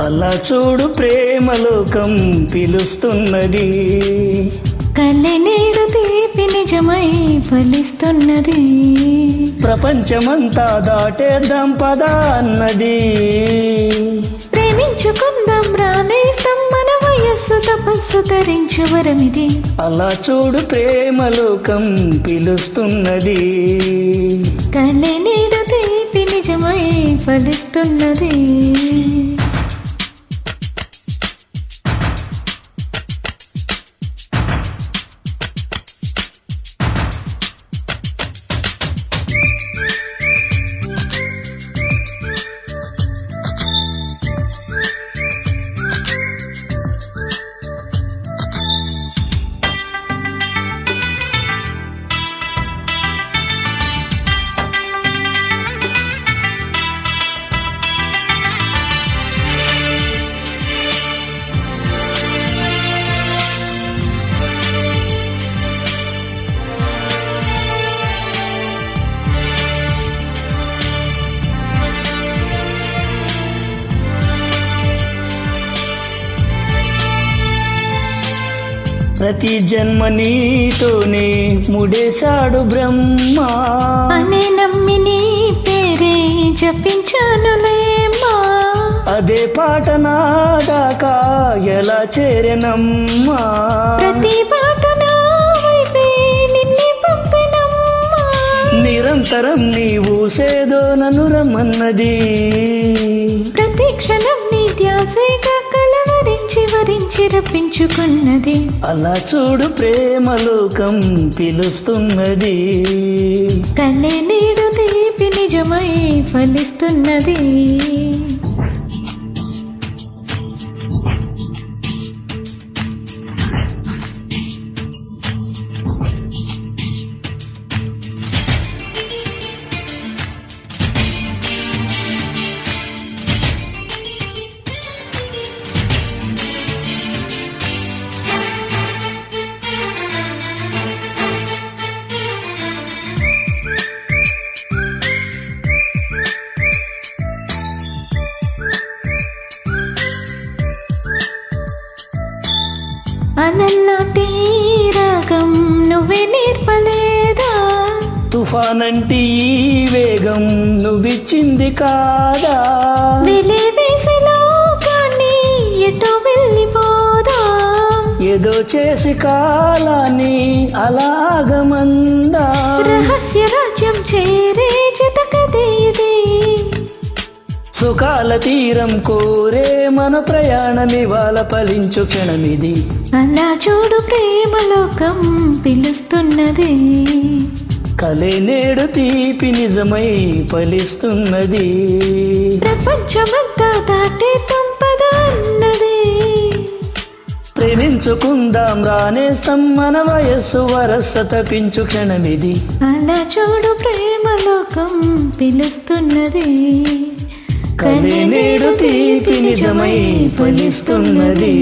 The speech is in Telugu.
అలా చూడు ప్రేమలోకం పిలుస్తున్నది. కలె నేడు తీపి నిజమై ఫలిస్తున్నది. ప్రపంచమంతా దాటేద్దాం పదా అన్నది. ప్రేమించుకుందాం రానేస్తాం మన వయస్సు తపస్సు తరించు వరమిది. అలా చూడు ప్రేమలోకం పిలుస్తున్నది. కలె నేడు తీపి నిజమై ఫలిస్తున్నది. ప్రతి జన్మ నీతోనే ముడేశాడు బ్రహ్మ అనే నమ్మి నీ పేరే జపించానులేమ్మా. అదే పాట నా దాకా ఎలా చేరెనమ్మా. ప్రతి పాట నా వైపే నిన్నే పంపినమ్మా. నిరంతరం నీవు సేదో నన్ను రమ్మన్నది. ప్రతి క్షణం నీ ధ్యాసేగా కలవరించి వరించి రప్పించుకున్నది. అలా చూడు ప్రేమలోకం పిలుస్తున్నది. కలె నేడు తీపి నిజమై ఫలిస్తున్నది. అలల్లాంటి రాగం నువ్వే నేర్పలేదా. తుఫానంటి ఈ వేగం నువ్విచ్చింది కాదా. వెలివేసెలో కానీ ఎటో వెళ్ళిపోదా. ఏదో చేసి కాలాన్ని అలాగమందా. రహస్య రాజ్యం చేరే జతకదే ఇది. సుఖాల తీరం కోరే మన ప్రయాణమివాళ ఫలించు క్షణమిది. అలా చూడు ప్రేమలోకం పిలుస్తున్నది. కలే నేడు తీపి నిజమై ఫలిస్తున్నది. ప్రపంచమంతా దాటే తంపద అన్నది. ప్రేమించుకుందాం రానేస్తాం మన వయస్సు వరస తపించు క్షణమిది. అలా చూడు ప్రేమలోకం పిలుస్తున్నది. కలే నేడు తీపి నిజమై ఫలిస్తున్నది.